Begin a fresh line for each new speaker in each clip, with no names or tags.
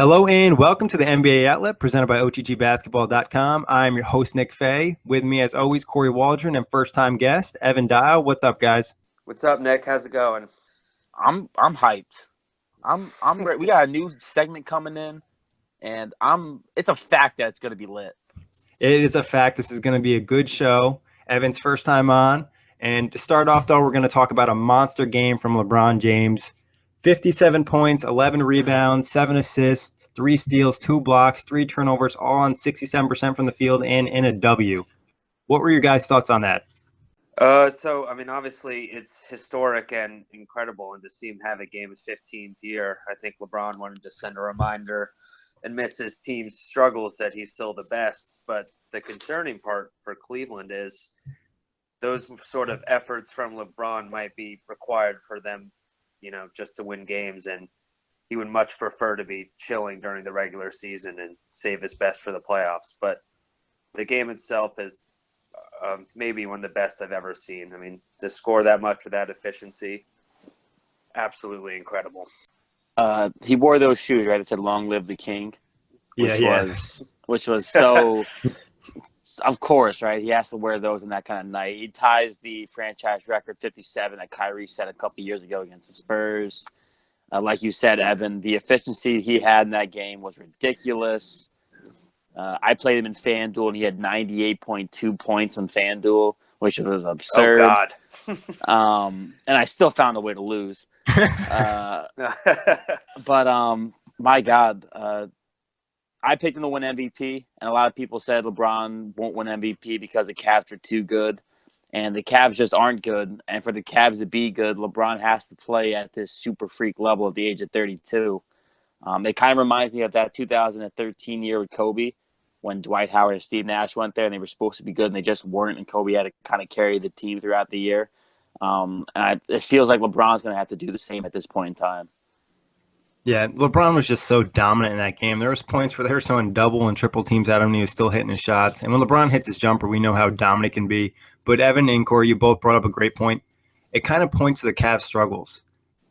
Hello and welcome to the NBA Outlet presented by OTGBasketball.com. I'm your host, Nick Fay. With me, as always, Kory Waldron and first-time guest, Evan Dyal. What's up, guys?
What's up, Nick? How's it going?
I'm hyped. I'm ready. We got a new segment coming in, and it's a fact that it's going to be lit.
It is a fact. This is going to be a good show. Evan's first time on. And to start off, though, we're going to talk about a monster game from LeBron James. 57 points, 11 rebounds, 7 assists, 3 steals, 2 blocks, 3 turnovers, all on 67% from the field and in a W. What were your guys' thoughts on that?
Obviously it's historic and incredible, and to see him have a game his 15th year, I think LeBron wanted to send a reminder amidst his team's struggles that he's still the best. But the concerning part for Cleveland is those sort of efforts from LeBron might be required for them, just to win games, and he would much prefer to be chilling during the regular season and save his best for the playoffs. But the game itself is maybe one of the best I've ever seen. I mean, to score that much with that efficiency, absolutely incredible.
He wore those shoes, right? It said "Long live the King," which was so. Of course, right? He has to wear those in that kind of night. He ties the franchise record 57 that Kyrie set a couple years ago against the Spurs. Like you said, Evan, the efficiency he had in that game was ridiculous. I played him in FanDuel, and he had 98.2 points on FanDuel, which was absurd.
Oh, God.
And I still found a way to lose. But my God, I picked him to win MVP, and a lot of people said LeBron won't win MVP because the Cavs are too good, and the Cavs just aren't good. And for the Cavs to be good, LeBron has to play at this super freak level at the age of 32. It kind of reminds me of that 2013 year with Kobe, when Dwight Howard and Steve Nash went there, and they were supposed to be good, and they just weren't, and Kobe had to kind of carry the team throughout the year. It feels like LeBron's going to have to do the same at this point in time.
Yeah, LeBron was just so dominant in that game. There was points where they were throwing double and triple teams at him, and he was still hitting his shots. And when LeBron hits his jumper, we know how dominant it can be. But Evan and Kory, you both brought up a great point. It kind of points to the Cavs' struggles.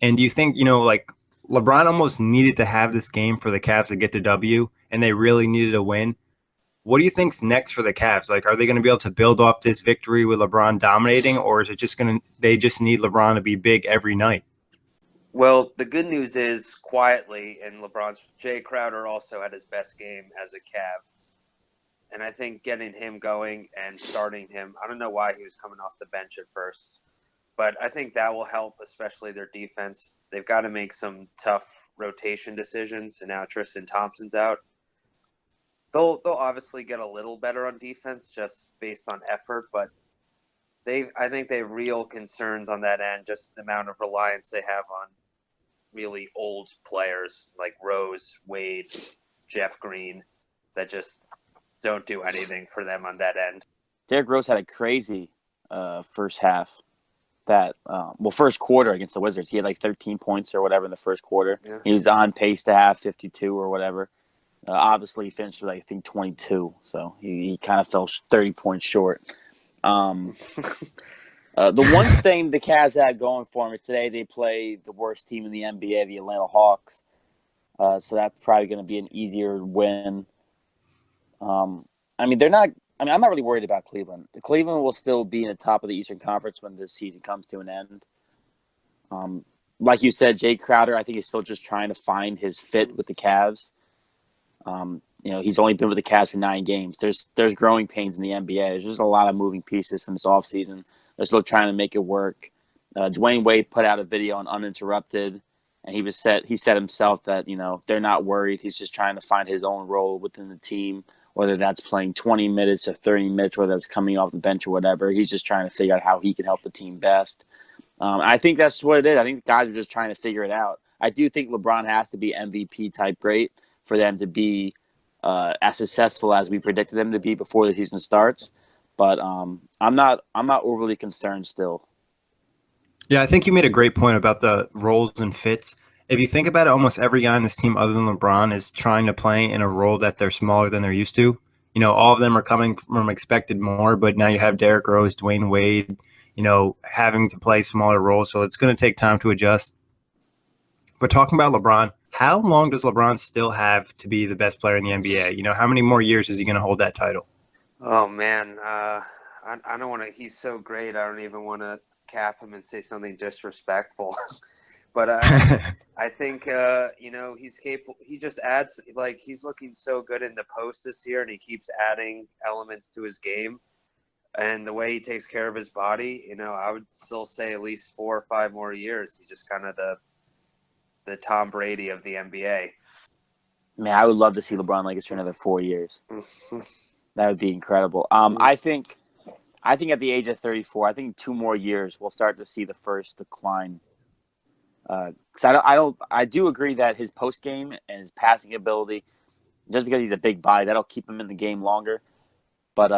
And do you think, LeBron almost needed to have this game for the Cavs to get the W, and they really needed a win? What do you think's next for the Cavs? Are they going to be able to build off this victory with LeBron dominating, or is it they just need LeBron to be big every night?
Well, the good news is, quietly, and Jay Crowder also had his best game as a Cav. And I think getting him going and starting him, I don't know why he was coming off the bench at first, but I think that will help, especially their defense. They've got to make some tough rotation decisions, and now Tristan Thompson's out. They'll obviously get a little better on defense just based on effort, but I think they have real concerns on that end, just the amount of reliance they have on really old players like Rose, Wade, Jeff Green, that just don't do anything for them on that end.
Derrick Rose had a crazy first half. First quarter against the Wizards. He had 13 points or whatever in the first quarter. Yeah. He was on pace to have 52 or whatever. Obviously, he finished with, 22, so he kind of fell 30 points short. The one thing the Cavs had going for them is today they play the worst team in the NBA, the Atlanta Hawks. So that's probably going to be an easier win. I'm not really worried about Cleveland. Cleveland will still be in the top of the Eastern Conference when this season comes to an end. Like you said, Jay Crowder, I think he's still just trying to find his fit with the Cavs. He's only been with the Cavs for 9 games. There's growing pains in the NBA. There's just a lot of moving pieces from this offseason. They're still trying to make it work. Dwyane Wade put out a video on Uninterrupted, and he said himself that, they're not worried. He's just trying to find his own role within the team, whether that's playing 20 minutes or 30 minutes, whether that's coming off the bench or whatever. He's just trying to figure out how he can help the team best. I think that's what it is. I think the guys are just trying to figure it out. I do think LeBron has to be MVP type great for them to be as successful as we predicted them to be before the season starts. But I'm not overly concerned still.
Yeah, I think you made a great point about the roles and fits. If you think about it, almost every guy on this team other than LeBron is trying to play in a role that they're smaller than they're used to. All of them are coming from expected more, but now you have Derrick Rose, Dwyane Wade, having to play smaller roles. So it's going to take time to adjust. But talking about LeBron, How long does LeBron still have to be the best player in the NBA? You know, how many more years is he going to hold that title?
Oh man, I don't want to. He's so great. I don't even want to cap him and say something disrespectful. But I think he's capable. He just adds, like, he's looking so good in the post this year, and he keeps adding elements to his game. And the way he takes care of his body, I would still say at least 4 or 5 more years. He's just kind of the Tom Brady of the NBA.
Man, I would love to see LeBron Lakers for another 4 years. That would be incredible. I think at the age of 34, I think 2 more years we'll start to see the first decline. Because I do agree that his post game and his passing ability, just because he's a big body, that'll keep him in the game longer. But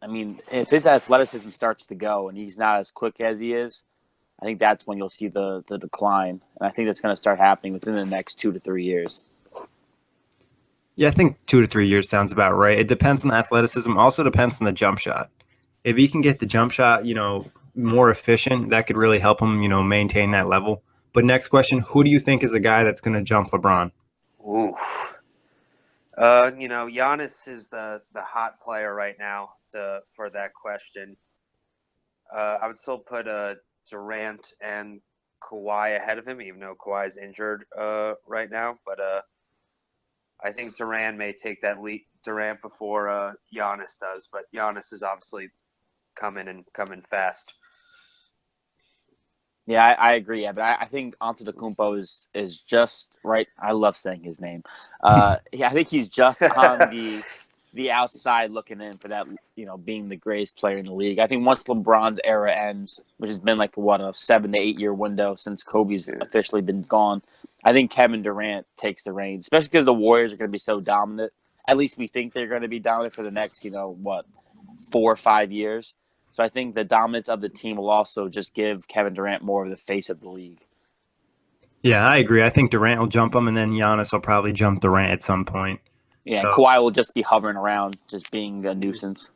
I mean, if his athleticism starts to go and he's not as quick as he is, I think that's when you'll see the decline. And I think that's going to start happening within the next 2 to 3 years.
Yeah, I think 2 to 3 years sounds about right. It depends on athleticism. Also depends on the jump shot. If he can get the jump shot, more efficient, that could really help him, maintain that level. But next question, who do you think is a guy that's going to jump LeBron?
Ooh. Giannis is the hot player right now for that question. I would still put Durant and Kawhi ahead of him, even though Kawhi is injured right now. But I think Durant may take that lead. Durant before Giannis does, but Giannis is obviously coming fast.
Yeah, I agree. Yeah, but I think Antetokounmpo is just right. I love saying his name. I think he's just on the outside looking in for that, being the greatest player in the league. I think once LeBron's era ends, which has been like a 7 to 8 year window since Kobe's officially been gone, I think Kevin Durant takes the reins, especially because the Warriors are going to be so dominant. At least we think they're going to be dominant for the next, 4 or 5 years. So I think the dominance of the team will also just give Kevin Durant more of the face of the league.
Yeah, I agree. I think Durant will jump him, and then Giannis will probably jump Durant at some point.
Yeah, so, Kawhi will just be hovering around, just being a nuisance.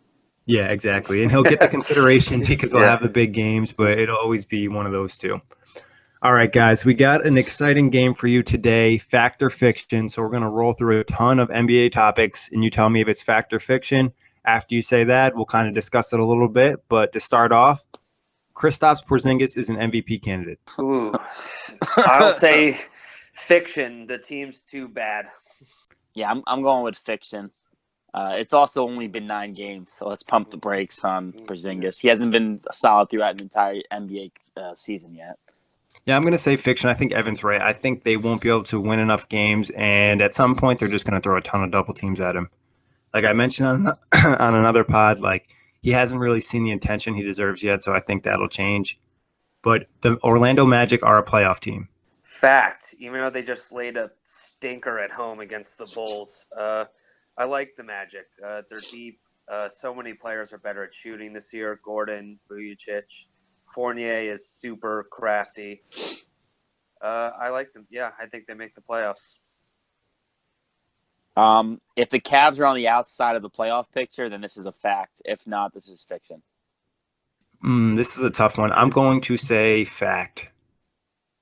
Yeah, exactly. And he'll get the consideration because he'll have the big games, but it'll always be one of those two. All right, guys, we got an exciting game for you today, fact or fiction. So we're going to roll through a ton of NBA topics, and you tell me if it's fact or fiction. After you say that, we'll kind of discuss it a little bit. But to start off, Kristaps Porzingis is an MVP candidate.
Ooh, I'll say fiction. The team's too bad.
Yeah, I'm going with fiction. It's also only been 9 games, so let's pump the brakes on Porzingis. He hasn't been solid throughout an entire NBA season yet.
Yeah, I'm going to say fiction. I think Evan's right. I think they won't be able to win enough games, and at some point they're just going to throw a ton of double teams at him. Like I mentioned on another pod, like he hasn't really seen the attention he deserves yet, so I think that'll change. But the Orlando Magic are a playoff team.
Fact. Even though they just laid a stinker at home against the Bulls, I like the Magic. They're deep. So many players are better at shooting this year. Gordon, Vujacic, Fournier is super crafty. I like them. Yeah, I think they make the playoffs.
If the Cavs are on the outside of the playoff picture, then this is a fact. If not, this is fiction.
This is a tough one. I'm going to say fact.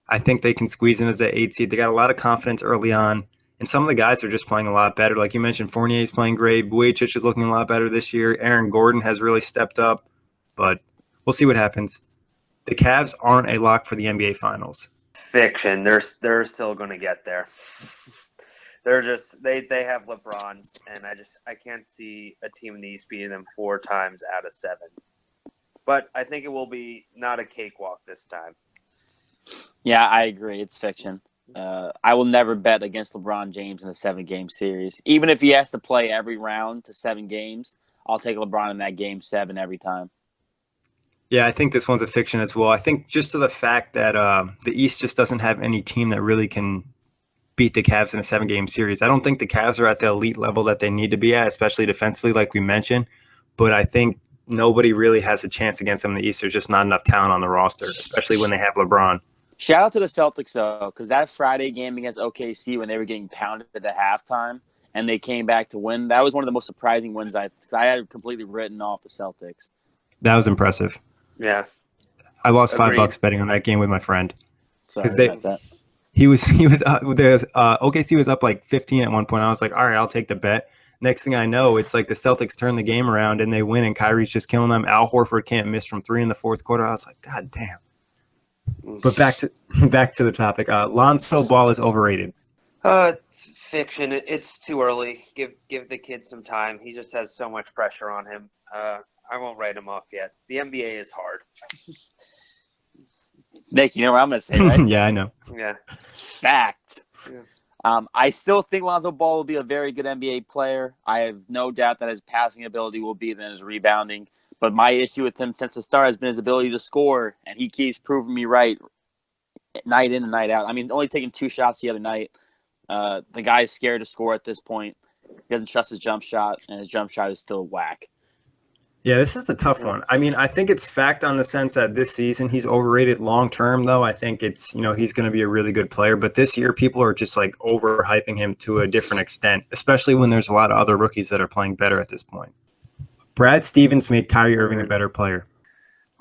I think they can squeeze in as an 8 seed. They got a lot of confidence early on, and some of the guys are just playing a lot better. Like you mentioned, Fournier is playing great. Vujacic is looking a lot better this year. Aaron Gordon has really stepped up, but we'll see what happens. The Cavs aren't a lock for the NBA Finals.
Fiction. They're still going to get there. They're just they have LeBron, and I can't see a team in the East beating them 4 times out of 7. But I think it will be not a cakewalk this time.
Yeah, I agree. It's fiction. I will never bet against LeBron James in a 7-game series. Even if he has to play every round to 7 games, I'll take LeBron in that game 7 every time.
Yeah, I think this one's a fiction as well. I think just to the fact that the East just doesn't have any team that really can beat the Cavs in a 7-game series. I don't think the Cavs are at the elite level that they need to be at, especially defensively, like we mentioned. But I think nobody really has a chance against them in the East. There's just not enough talent on the roster, especially when they have LeBron.
Shout out to the Celtics, though, because that Friday game against OKC when they were getting pounded at the halftime and they came back to win, that was one of the most surprising wins I had completely written off the Celtics.
That was impressive.
Yeah.
I lost $5 betting on that game with my friend.
Sorry about that.
OKC was up like 15 at one point. I was like, all right, I'll take the bet. Next thing I know, it's like the Celtics turn the game around and they win, and Kyrie's just killing them. Al Horford can't miss from 3 in the fourth quarter. I was like, God damn. But back to the topic. Lonzo Ball is overrated.
Fiction. It's too early. Give the kid some time. He just has so much pressure on him. I won't write him off yet. The NBA is hard.
Nick, you know what I'm going to say, right?
Yeah, I know.
Yeah.
Fact.
Yeah.
I still think Lonzo Ball will be a very good NBA player. I have no doubt that his passing ability will be than his rebounding. But my issue with him since the start has been his ability to score, and he keeps proving me right night in and night out. I mean, only taking 2 shots the other night. The guy is scared to score at this point. He doesn't trust his jump shot, and his jump shot is still whack.
Yeah, this is a tough one. I mean, I think it's fact on the sense that this season he's overrated long term, though. I think it's, he's going to be a really good player. But this year, people are just like overhyping him to a different extent, especially when there's a lot of other rookies that are playing better at this point. Brad Stevens made Kyrie Irving a better player.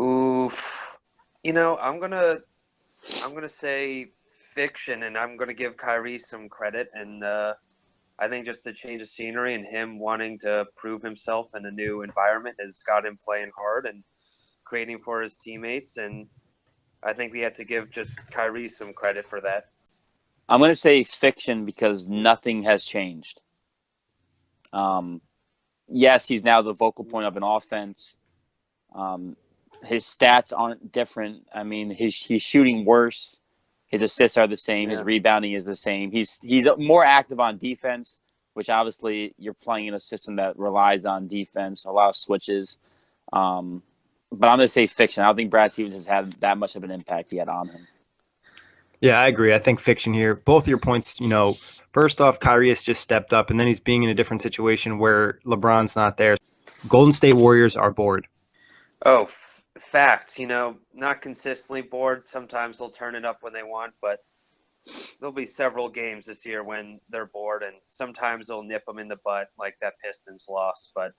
Oof. I'm gonna say fiction, and I'm gonna give Kyrie some credit. And I think just the change of scenery and him wanting to prove himself in a new environment has got him playing hard and creating for his teammates. And I think we have to give just Kyrie some credit for that.
I'm going to say fiction because nothing has changed. Yes, he's now the focal point of an offense. His stats aren't different. I mean, he's shooting worse. His assists are the same. Yeah. His rebounding is the same. He's more active on defense, which obviously you're playing in a system that relies on defense, a lot of switches. But I'm going to say fiction. I don't think Brad Stevens has had that much of an impact yet on him.
Yeah, I agree. I think fiction here. Both your points, first off, Kyrie has just stepped up, and then he's being in a different situation where LeBron's not there. Golden State Warriors are bored.
Oh, facts. Not consistently bored. Sometimes they'll turn it up when they want, but there'll be several games this year when they're bored, and sometimes they'll nip them in the butt, like that Pistons loss. But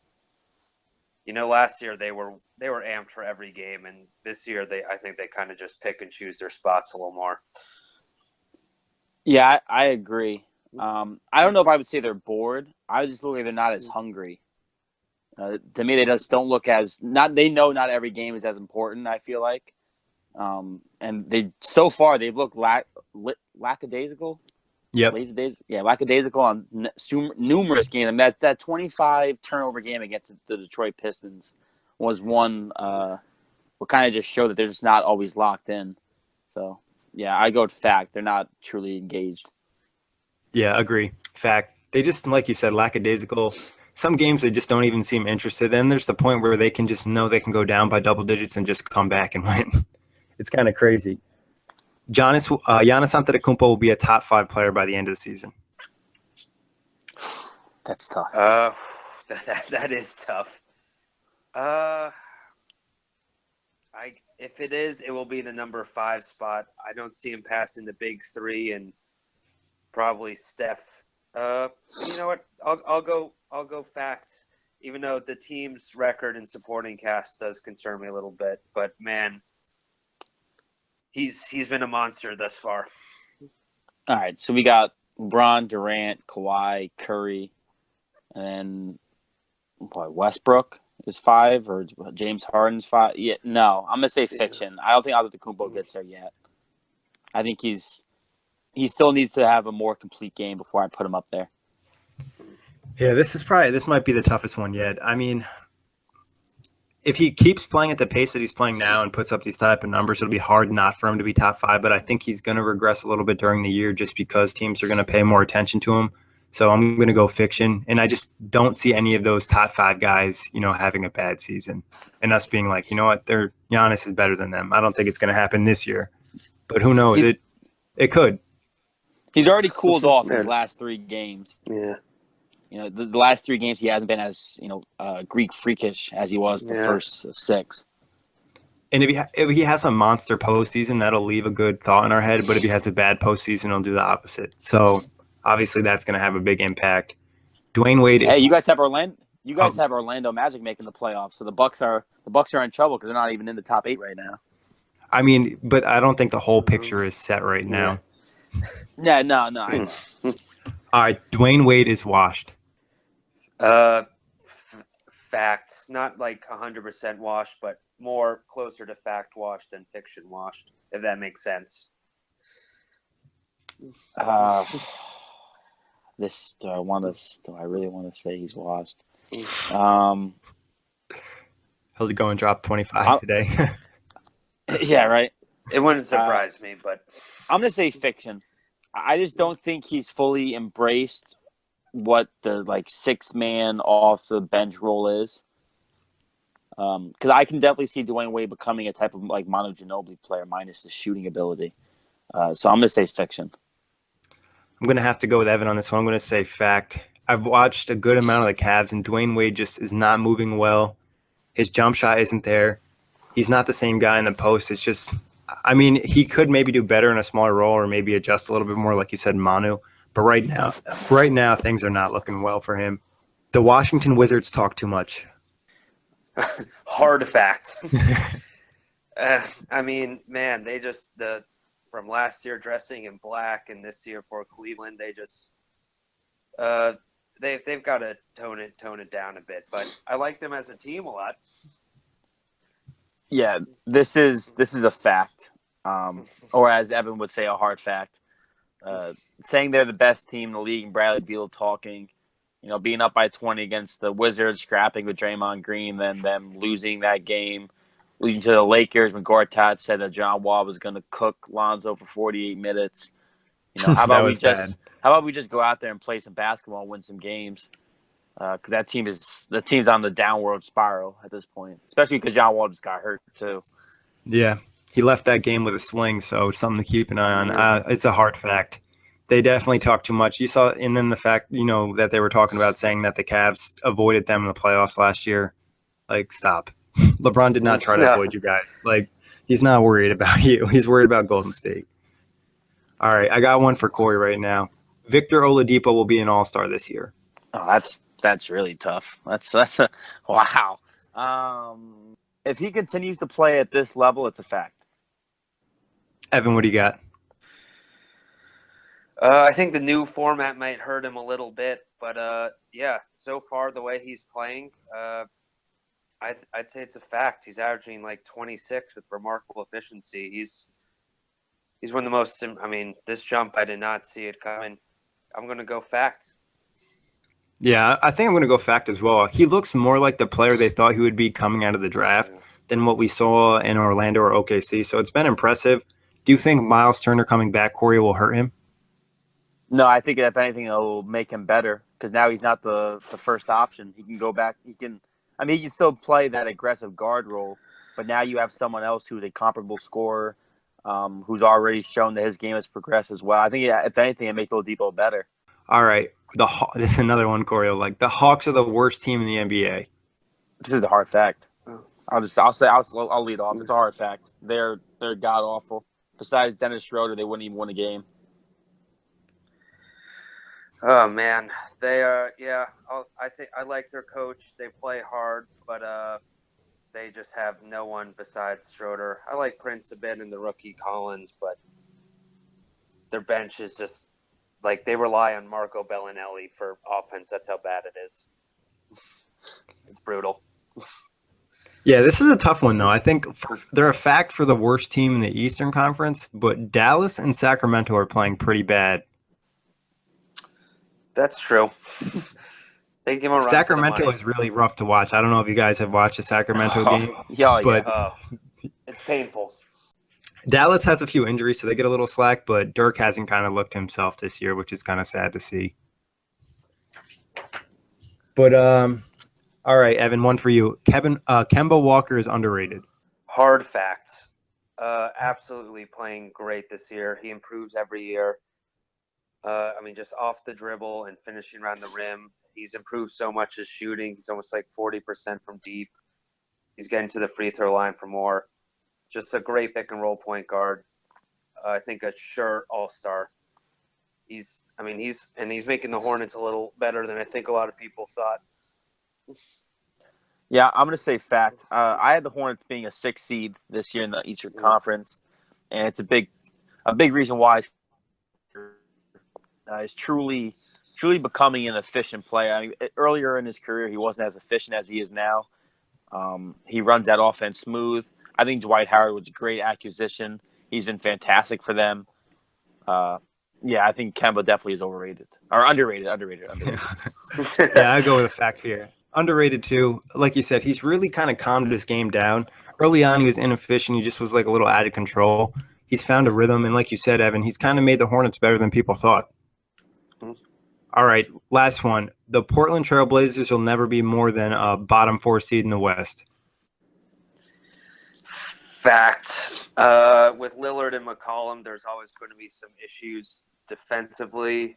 last year they were amped for every game, and this year I think they kind of just pick and choose their spots a little more.
Yeah, I agree. I don't know if I would say they're bored. I would just look like they're not as hungry. To me, they just don't look as they know not every game is as important. I feel like, and they've looked lackadaisical.
Yep.
Lackadaisical on numerous games. I mean, that 25 turnover game against the Detroit Pistons was one. Will kind of just show that they're just not always locked in. So yeah, I go with fact. They're not truly engaged.
Yeah, agree. Fact. They just, like you said, lackadaisical. Some games they just don't even seem interested. Then there's the point where they can just know they can go down by double digits and just come back and win. It's kind of crazy. Giannis Antetokounmpo will be a top 5 player by the end of the season.
That's tough.
That is tough. If it is, it will be the number 5 spot. I don't see him passing the big 3 and probably Steph. You know what? I'll go fact. Even though the team's record and supporting cast does concern me a little bit, but man, he's been a monster thus far.
All right, so we got LeBron, Durant, Kawhi, Curry, and then Westbrook is 5 or James Harden's 5. Yeah, no, I'm gonna say fiction. I don't think Antetokounmpo gets there yet. I think he still needs to have a more complete game before I put him up there.
Yeah, this might be the toughest one yet. I mean, if he keeps playing at the pace that he's playing now and puts up these type of numbers, it'll be hard not for him to be top 5. But I think he's going to regress a little bit during the year just because teams are going to pay more attention to him. So I'm going to go fiction. And I just don't see any of those top 5 guys, having a bad season and us being like, you know what, Giannis is better than them. I don't think it's going to happen this year. But who knows? It could.
He's already cooled off his last 3 games.
Yeah.
The last 3 games he hasn't been as, Greek freakish as he was the first 6.
And if he has a monster postseason, that'll leave a good thought in our head. But if he has a bad postseason, he'll do the opposite. So obviously that's going to have a big impact. Dwyane Wade.
Hey, you guys have Orlando. You guys have Orlando Magic making the playoffs, so the Bucks are in trouble because they're not even in the top 8 right now.
I mean, but I don't think the whole picture is set right now.
Yeah, no, I know.
All right, Dwyane Wade is washed.
Facts, not like 100% washed, but more closer to fact washed than fiction washed, if that makes sense.
Do I really want to say he's washed?
He'll go and drop 25 today.
Yeah, right.
It wouldn't surprise me, but
I'm gonna say fiction. I just don't think he's fully embraced what the like 6-man off the bench role is. Because I can definitely see Dwyane Wade becoming a type of like Manu Ginobili player minus the shooting ability. So I'm gonna say fiction.
I'm going to have to go with Evan on this one. I'm going to say fact. I've watched a good amount of the Cavs, and Dwyane Wade just is not moving well. His jump shot isn't there. He's not the same guy in the post. It's just, I mean, he could maybe do better in a smaller role or maybe adjust a little bit more, like you said, Manu. But right now, things are not looking well for him. The Washington Wizards talk too much.
Hard fact. I mean, man, they just from last year dressing in black and this year for Cleveland, they just they've got to tone it down a bit. But I like them as a team a lot.
Yeah, this is a fact, or as Evan would say, a hard fact. Saying they're the best team in the league, and Bradley Beal talking, being up by 20 against the Wizards, scrapping with Draymond Green, then them losing that game, leading to the Lakers when Gortat said that John Wall was going to cook Lonzo for 48 minutes. How about we just go out there and play some basketball and win some games? Because the team's on the downward spiral at this point, especially because John Wall just got hurt too.
Yeah, he left that game with a sling, so something to keep an eye on. It's a hard fact. They definitely talk too much. You saw, and then the fact, that they were talking about saying that the Cavs avoided them in the playoffs last year. Like, stop. LeBron did not try to avoid you guys. Like, he's not worried about you. He's worried about Golden State. All right, I got one for Kory right now. Victor Oladipo will be an All-Star this year.
Oh, that's really tough. That's a wow. If he continues to play at this level, it's a fact.
Evan, what do you got?
I think the new format might hurt him a little bit, but yeah, so far the way he's playing, I'd say it's a fact. He's averaging like 26 with remarkable efficiency. He's one of the most. I mean, this jump I did not see it coming. I'm gonna go fact.
Yeah, I think I'm going to go fact as well. He looks more like the player they thought he would be coming out of the draft than what we saw in Orlando or OKC. So it's been impressive. Do you think Miles Turner coming back, Kory, will hurt him?
No, I think if anything, it'll make him better because now he's not the first option. He can go back. He can still play that aggressive guard role, but now you have someone else who's a comparable scorer, who's already shown that his game has progressed as well. I think, if anything, it makes Oladipo better.
All right. This is another one, Kory. Like, the Hawks are the worst team in the NBA.
This is a hard fact. I'll lead off. It's a hard fact. They're god awful. Besides Dennis Schroeder, they wouldn't even win a game.
Oh man, they are. Yeah, I think I like their coach. They play hard, but they just have no one besides Schroeder. I like Prince a bit and the rookie Collins, but their bench is just like they rely on Marco Bellinelli for offense. That's how bad it is. It's brutal.
Yeah, this is a tough one, though. I think they're a fact for the worst team in the Eastern Conference, but Dallas and Sacramento are playing pretty bad.
That's true. They give a run
Sacramento
for the
is really rough to watch. I don't know if you guys have watched the Sacramento game.
Yeah.
It's painful.
Dallas has a few injuries, so they get a little slack, but Dirk hasn't kind of looked himself this year, which is kind of sad to see. But, all right, Evan, one for you. Kemba Walker is underrated.
Hard facts. Absolutely playing great this year. He improves every year. Just off the dribble and finishing around the rim. He's improved so much his shooting. He's almost like 40% from deep. He's getting to the free throw line for more. Just a great pick and roll point guard. I think a sure all-star. He's making the Hornets a little better than I think a lot of people thought.
Yeah, I'm going to say fact. I had the Hornets being a 6th seed this year in the Eastern Conference, and it's a big reason why is is truly becoming an efficient player. I mean, earlier in his career, he wasn't as efficient as he is now. He runs that offense smooth. I think Dwight Howard was a great acquisition. He's been fantastic for them. Yeah, I think Kemba definitely is overrated or underrated.
Yeah, I go with a fact here. Underrated too. Like you said, he's really kind of calmed his game down. Early on, he was inefficient. He just was like a little out of control. He's found a rhythm, and like you said, Evan, he's kind of made the Hornets better than people thought. All right, last one. The Portland Trail Blazers will never be more than a bottom 4 seed in the West.
Fact. With Lillard and McCollum, there's always going to be some issues defensively.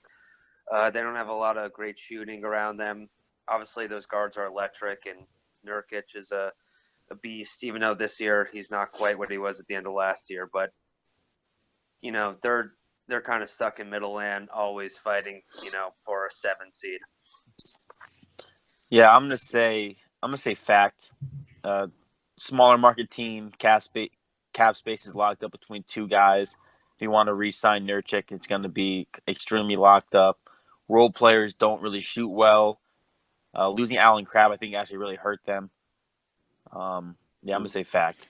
They don't have a lot of great shooting around them. Obviously, those guards are electric, and Nurkic is a beast, even though this year he's not quite what he was at the end of last year. But, you know, they're kind of stuck in middle land, always fighting, you know, for a 7 seed.
Yeah, I'm gonna say fact. Smaller market team, cap space is locked up between 2 guys. If you want to re-sign Nurkic, it's going to be extremely locked up. Role players don't really shoot well. Losing Allen Crabbe, I think, actually really hurt them. Yeah, I'm going to say fact.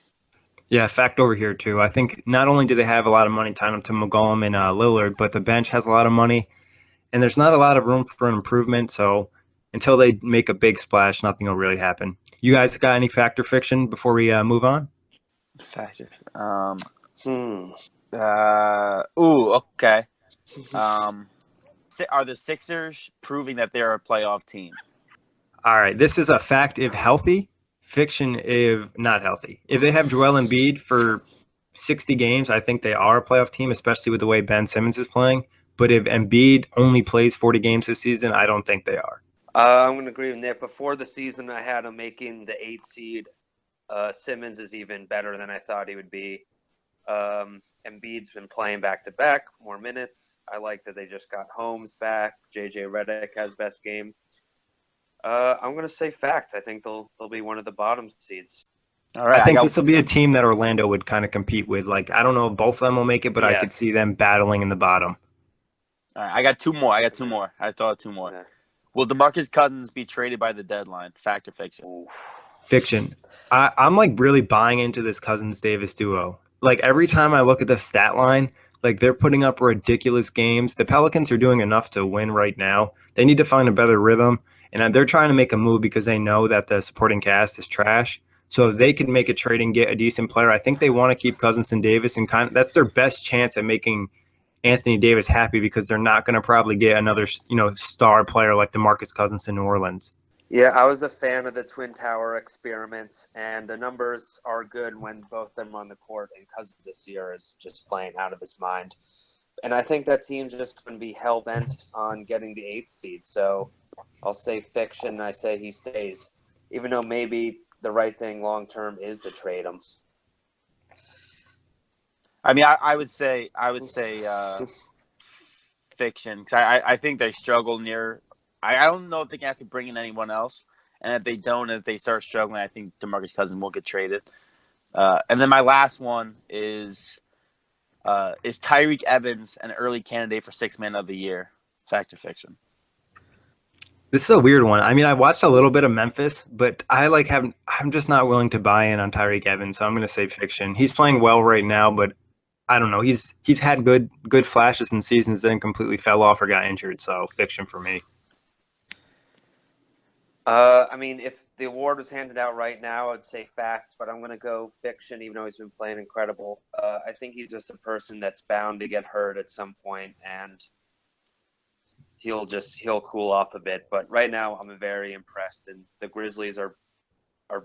Yeah, fact over here, too. I think not only do they have a lot of money tied up to McCollum and Lillard, but the bench has a lot of money, and there's not a lot of room for an improvement, so until they make a big splash, nothing will really happen. You guys got any fact or fiction before we move on?
Fact. Okay. Are the Sixers proving that they're a playoff team?
All right, this is a fact if healthy, fiction if not healthy. If they have Joel Embiid for 60 games, I think they are a playoff team, especially with the way Ben Simmons is playing. But if Embiid only plays 40 games this season, I don't think they are.
I'm going to agree with Nick. Before the season, I had him making the 8 seed. Simmons is even better than I thought he would be. Embiid's been playing back-to-back, more minutes. I like that they just got Holmes back. J.J. Redick has best game. I'm going to say fact. I think they'll be one of the bottom seeds.
All right, I think this will be a team that Orlando would kind of compete with. Like, I don't know if both of them will make it, but yes. I could see them battling in the bottom.
All right, I got 2 more. I thought of 2 more. Yeah. Will DeMarcus Cousins be traded by the deadline? Fact or fiction?
Fiction. I'm like really buying into this Cousins-Davis duo. Like every time I look at the stat line, like they're putting up ridiculous games. The Pelicans are doing enough to win right now. They need to find a better rhythm, and they're trying to make a move because they know that the supporting cast is trash. So if they can make a trade and get a decent player, I think they want to keep Cousins and Davis, and that's their best chance at making Anthony Davis happy because they're not going to probably get another, star player like DeMarcus Cousins in New Orleans.
Yeah, I was a fan of the Twin Tower experiment, and the numbers are good when both of them are on the court, and Cousins this year is just playing out of his mind. And I think that team's just going to be hell-bent on getting the 8th seed, so I'll say fiction. I say he stays, even though maybe the right thing long-term is to trade him.
I mean, I would say fiction because I think they struggle near. I don't know if they can have to bring in anyone else, and if they don't, if they start struggling, I think DeMarcus Cousins will get traded. And then my last one is Tyreke Evans an early candidate for 6th Man of the Year? Fact or fiction?
This is a weird one. I mean, I watched a little bit of Memphis, but I'm just not willing to buy in on Tyreke Evans, so I'm going to say fiction. He's playing well right now, but I don't know. He's had good flashes in seasons, then completely fell off or got injured. So fiction for me.
I mean, if the award was handed out right now, I'd say fact, but I'm going to go fiction, even though he's been playing incredible. I think he's just a person that's bound to get hurt at some point, and he'll cool off a bit. But right now, I'm very impressed, and the Grizzlies are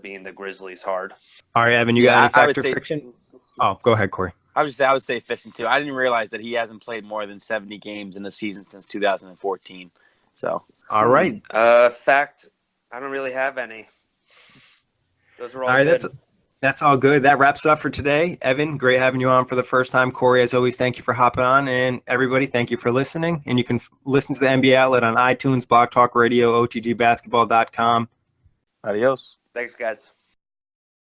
being the Grizzlies hard.
All right, Evan, you got any fact or fiction? Oh, go ahead, Kory.
I would say fiction too. I didn't realize that he hasn't played more than 70 games in a season since 2014. So,
all right.
Fact. I don't really have any. Those were all
right,
good.
That's all good. That wraps it up for today. Evan, great having you on for the first time. Kory, as always, thank you for hopping on. And everybody, thank you for listening. And you can listen to the NBA Outlet on iTunes, Blog Talk Radio, OTGBasketball.com.
Adios.
Thanks, guys.